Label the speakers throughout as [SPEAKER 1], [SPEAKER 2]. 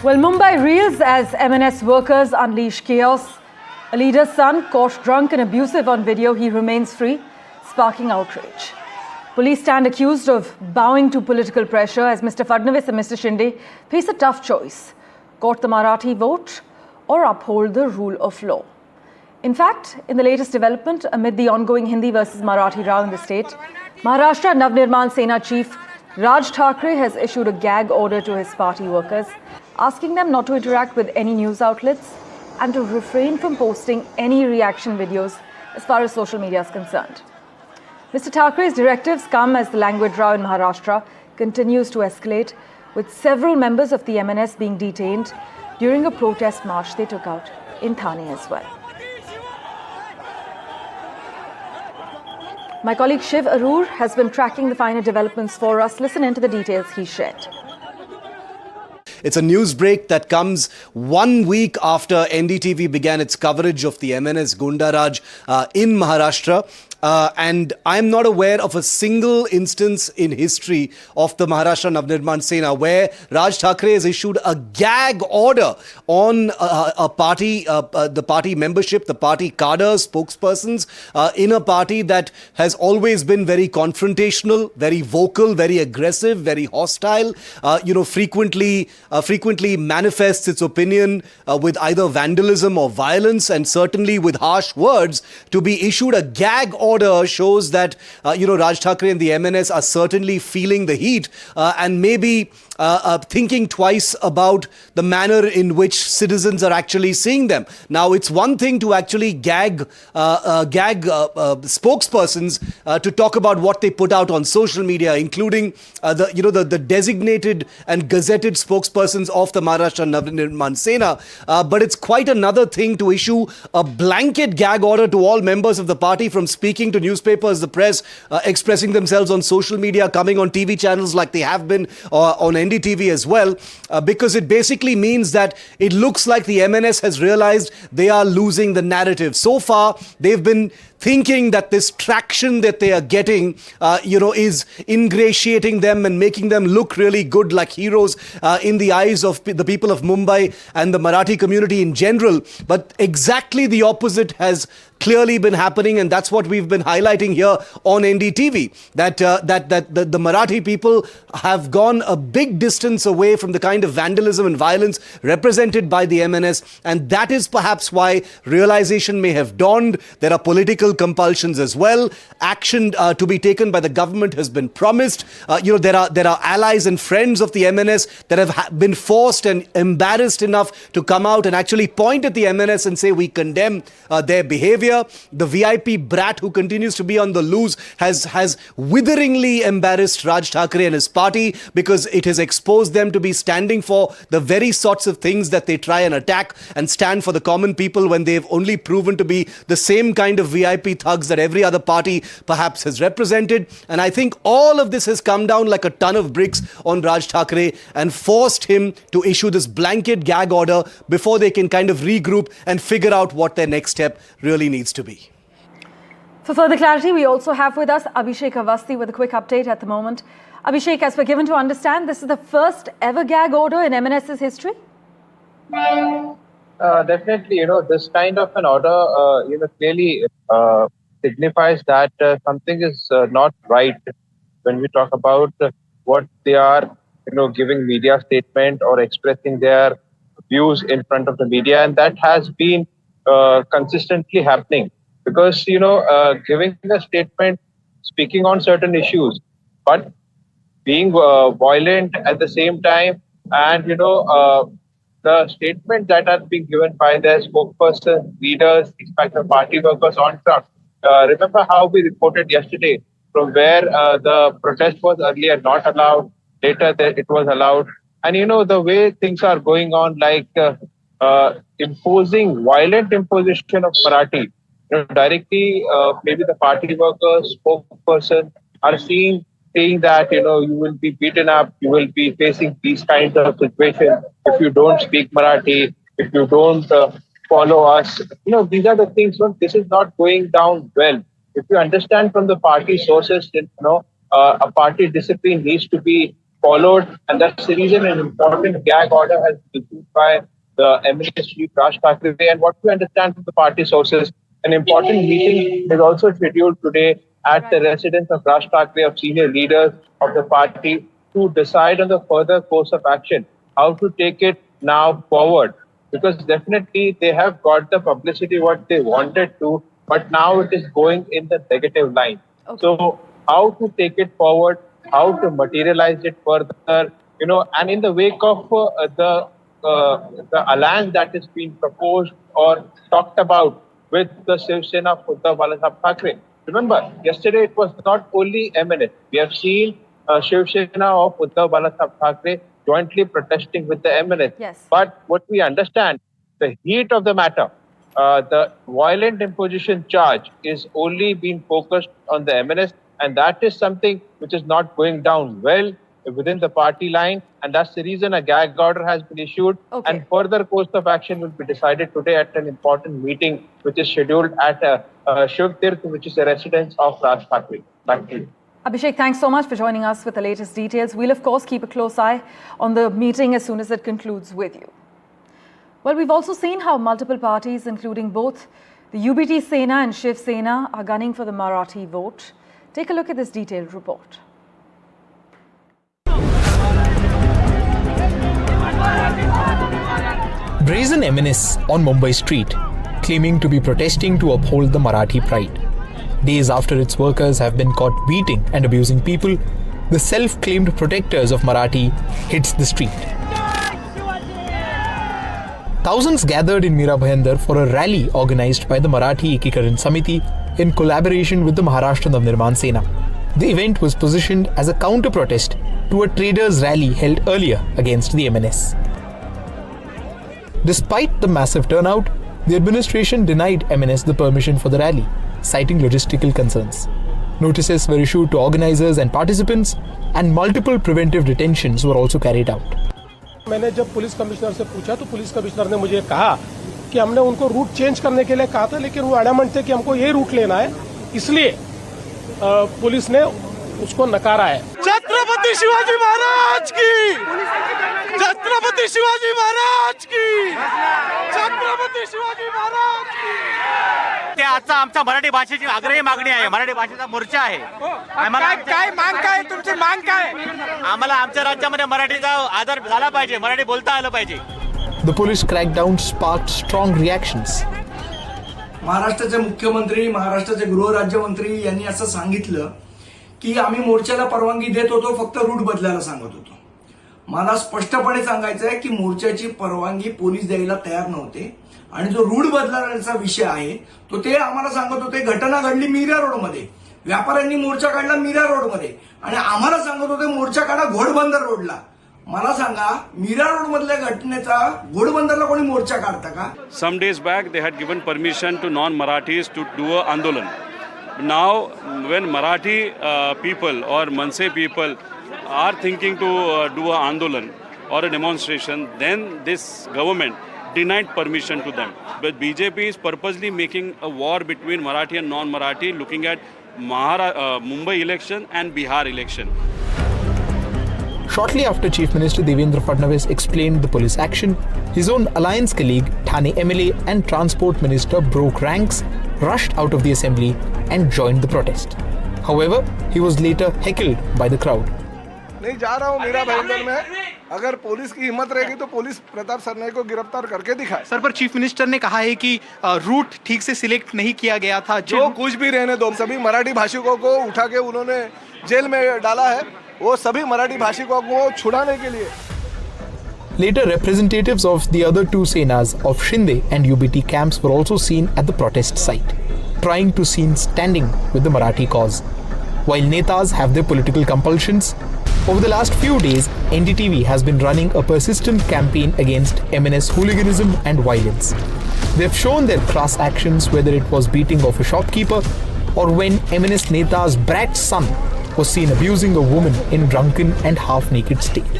[SPEAKER 1] Well, Mumbai reels as MNS workers unleash chaos. A leader's son caught drunk and abusive on video. He remains free, sparking outrage. Police stand accused of bowing to political pressure as Mr. Fadnavis and Mr. Shinde face a tough choice: court the Marathi vote or uphold the rule of law. In fact, in the latest development, amid the ongoing Hindi versus Marathi row in the state, Maharashtra Navnirman Sena chief Raj Thackeray has issued a gag order to his party workers, asking them not to interact with any news outlets and to refrain from posting any reaction videos as far as social media is concerned. Mr. Thackeray's directives come as the language row in Maharashtra continues to escalate, with several members of the MNS being detained during a protest march they took out in Thane as well. My colleague Shiv Arur has been tracking the finer developments for us. Listen into the details he shared.
[SPEAKER 2] It's a news break that comes 1 week after NDTV began its coverage of the MNS Gundaraj in Maharashtra. And I'm not aware of a single instance in history of the Maharashtra Navnirman Sena where Raj Thackeray has issued a gag order on a party, the party membership, the party cadre, spokespersons in a party that has always been very confrontational, very vocal, very aggressive, very hostile, frequently manifests its opinion with either vandalism or violence, and certainly with harsh words. To be issued a gag order shows that, Raj Thackeray and the MNS are certainly feeling the heat and maybe thinking twice about the manner in which citizens are actually seeing them. Now, it's one thing to actually gag spokespersons to talk about what they put out on social media, including the designated and gazetted spokespersons of the Maharashtra Navnirman Sena. But it's quite another thing to issue a blanket gag order to all members of the party from speaking to newspapers, the press, expressing themselves on social media, coming on TV channels like they have been on NDTV as well, because it basically means that it looks like the MNS has realized they are losing the narrative. So far, they've been thinking that this traction that they are getting, is ingratiating them and making them look really good like heroes in the eyes of the people of Mumbai and the Marathi community in general. But exactly the opposite has clearly been happening, and that's what we've been highlighting here on NDTV, that the Marathi people have gone a big distance away from the kind of vandalism and violence represented by the MNS, and that is perhaps why realization may have dawned. There are political compulsions as well. Action to be taken by the government has been promised. There are allies and friends of the MNS that have been forced and embarrassed enough to come out and actually point at the MNS and say we condemn their behavior. The VIP brat who continues to be on the loose has witheringly embarrassed Raj Thackeray and his party, because it has exposed them to be standing for the very sorts of things that they try and attack and stand for the common people, when they've only proven to be the same kind of VIP thugs that every other party perhaps has represented. And I think all of this has come down like a ton of bricks on Raj Thackeray and forced him to issue this blanket gag order before they can kind of regroup and figure out what their next step really needs to be.
[SPEAKER 1] For further clarity, we also have with us Abhishek Avasthi with a quick update at the moment. Abhishek, as we're given to understand, this is the first ever gag order in MNS's history?
[SPEAKER 3] Definitely, this kind of an order, clearly signifies that something is not right when we talk about what they are, giving media statement or expressing their views in front of the media. And that has been consistently happening, because, giving a statement, speaking on certain issues, but being violent at the same time, and, the statements that are being given by their spokespersons, leaders, especially party workers on truck. Remember how we reported yesterday from where the protest was earlier not allowed, later it was allowed. And, the way things are going on, like violent imposition of Marathi, directly, maybe the party workers, spokesperson are saying that, you will be beaten up, you will be facing these kinds of situations if you don't speak Marathi, if you don't follow us. These are the things, this is not going down well. If you understand from the party sources, a party discipline needs to be followed, and that's the reason an important gag order has been by the MNS Raj Thackeray. And what we understand from the party sources, an important meeting is also scheduled today at the residence of Raj Thackeray, of senior leaders of the party, to decide on the further course of action, how to take it now forward. Because definitely they have got the publicity what they wanted to, but now it is going in the negative line.
[SPEAKER 1] Okay.
[SPEAKER 3] So how to take it forward, how to materialize it further, and in the wake of the alliance that is being proposed or talked about with the Shiv Sena of Uddhav Thackeray. Remember, yesterday it was not only MNS. We have seen Shiv Sena of Uddhav Thackeray jointly protesting with the MNS.
[SPEAKER 1] Yes.
[SPEAKER 3] But what we understand, the heat of the matter, the violent imposition charge is only being focused on the MNS, and that is something which is not going down well within the party line, and that's the reason a gag order has been issued.
[SPEAKER 1] Okay.
[SPEAKER 3] And further course of action will be decided today at an important meeting which is scheduled at Shiv Tirth, which is a residence of Raj Thackeray. Back to you.
[SPEAKER 1] Abhishek, thanks so much for joining us with the latest details. We'll, of course, keep a close eye on the meeting as soon as it concludes with you. Well, we've also seen how multiple parties, including both the UBT Sena and Shiv Sena, are gunning for the Marathi vote. Take a look at this detailed report.
[SPEAKER 4] Brazen MNS on Mumbai street, claiming to be protesting to uphold the Marathi pride. Days after its workers have been caught beating and abusing people, the self-claimed protectors of Marathi hits the street. Thousands gathered in Mira Bhayandar for a rally organized by the Marathi Ekikaran Samiti in collaboration with the Maharashtra Navnirman Sena. The event was positioned as a counter-protest to a traders' rally held earlier against the MNS. Despite the massive turnout, the administration denied MNS the permission for the rally, citing logistical concerns. Notices were issued to organizers and participants, and multiple preventive detentions were also carried out.
[SPEAKER 5] मैंने जब police commissioner से पूछा तो police commissioner ने मुझे कहा कि हमने उनको रूट चेंज करने के लिए कहा था, लेकिन वो एडमेंट थे कि हमको ये रूट लेना है, इसलिए पुलिस ने उसको नकारा है। छत्रपति शिवाजी महाराज की, छत्रपति शिवाजी महाराज की, छत्रपति शिवाजी महाराज की।
[SPEAKER 6] ते आजचा आमचा मराठी भाषेची आग्रही मागणी आहे, मराठी भाषेचा मोर्चा आहे। आम्हाला
[SPEAKER 5] काय मांग काय तुमची मांग काय?
[SPEAKER 6] आम्हाला आमच्या राज्यामध्ये मराठीचा आदर झाला पाहिजे, मराठी बोलता आलं पाहिजे।
[SPEAKER 4] The police crackdown sparked strong reactions.
[SPEAKER 7] महाराष्ट्राचे मुख्यमंत्री, महाराष्ट्राचे गृहराज्यमंत्री यांनी असं सांगितलं की आम्ही मोर्चाला परवानगी देत होतो, फक्त रूट बदलायला सांगत होतो. मला स्पष्टपणे सांगायचं आहे की मोर्चाची परवानगी पोलीस द्यायला तयार नव्हते, आणि जो रूट बदलण्याचा विषय आहे तो ते आम्हाला सांगत होते. घटना घडली मीरा रोडमध्ये, व्यापाऱ्यांनी मोर्चा काढला मीरा रोडमध्ये, आणि आम्हाला सांगत होते मोर्चा काढा घोडबंदर रोडला. मला सांगा, मीरा रोड मधल्या घटनेचा घोडबंदरला कोणी मोर्चा काढता का?
[SPEAKER 8] Some days back they had given permission to non-Marathis to do a andolan. Now when Marathi people or Manse people are thinking to do a andolan or a demonstration, then this government denied permission to them. But BJP is purposely making a war between Marathi and non-Marathi, looking at Mumbai election and Bihar election.
[SPEAKER 4] Shortly after Chief Minister Devendra Fadnavis explained the police action, his own alliance colleague, Thane MLA and Transport Minister broke ranks, rushed out of the assembly and joined the protest. However, he was later heckled by the crowd.
[SPEAKER 5] नहीं जा रहा हूँ मीरा भाईंदर में, अगर police की हिम्मत रहेगी तो पुलिस प्रताप सरनाई को गिरफ्तार करके दिखाए।
[SPEAKER 9] सर, पर चीफ मिनिस्टर ने कहा है कि रूट ठीक से सिलेक्ट नहीं किया गया था।
[SPEAKER 5] जो कुछ भी रहने दो, सभी मराठी भाषिकों को उठा के उन्होंने जेल में डाला है, वो सभी मराठी भाषिकों को छुड़ाने के लिए।
[SPEAKER 4] Later, representatives of the other two Senas of Shinde and UBT camps were also seen at the protest site, trying to seem standing with the Marathi cause. While netas have their political compulsions, over the last few days, NDTV has been running a persistent campaign against MNS hooliganism and violence. They've shown their crass actions, whether it was beating of a shopkeeper or when MNS neta's brat son was seen abusing a woman in drunken and half-naked state.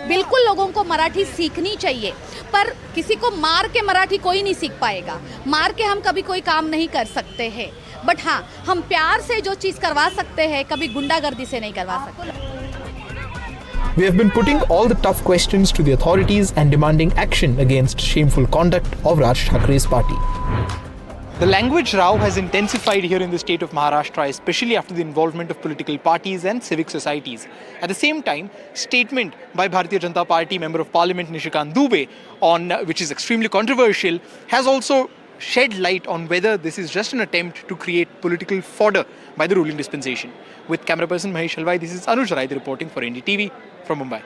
[SPEAKER 10] बिल्कुल लोगों को मराठी सीखनी चाहिए, पर किसी को मार के मराठी कोई नहीं सीख पाएगा। मार के हम कभी कोई काम नहीं कर सकते हैं, बट हाँ, हम प्यार से जो चीज़ करवा सकते हैं, कभी गुंडागर्दी से नहीं करवा सकते।
[SPEAKER 4] We have been putting all the tough questions to the authorities and demanding action against shameful conduct of Raj Thackerays party. The language row has intensified here in the state of Maharashtra, especially after the involvement of political parties and civic societies. At the same time, statement by Bharatiya Janata Party Member of Parliament Nishikant Dubey, which is extremely controversial, has also shed light on whether this is just an attempt to create political fodder by the ruling dispensation. With camera person Mahesh Halwai, this is Anuj Rai reporting for NDTV from Mumbai.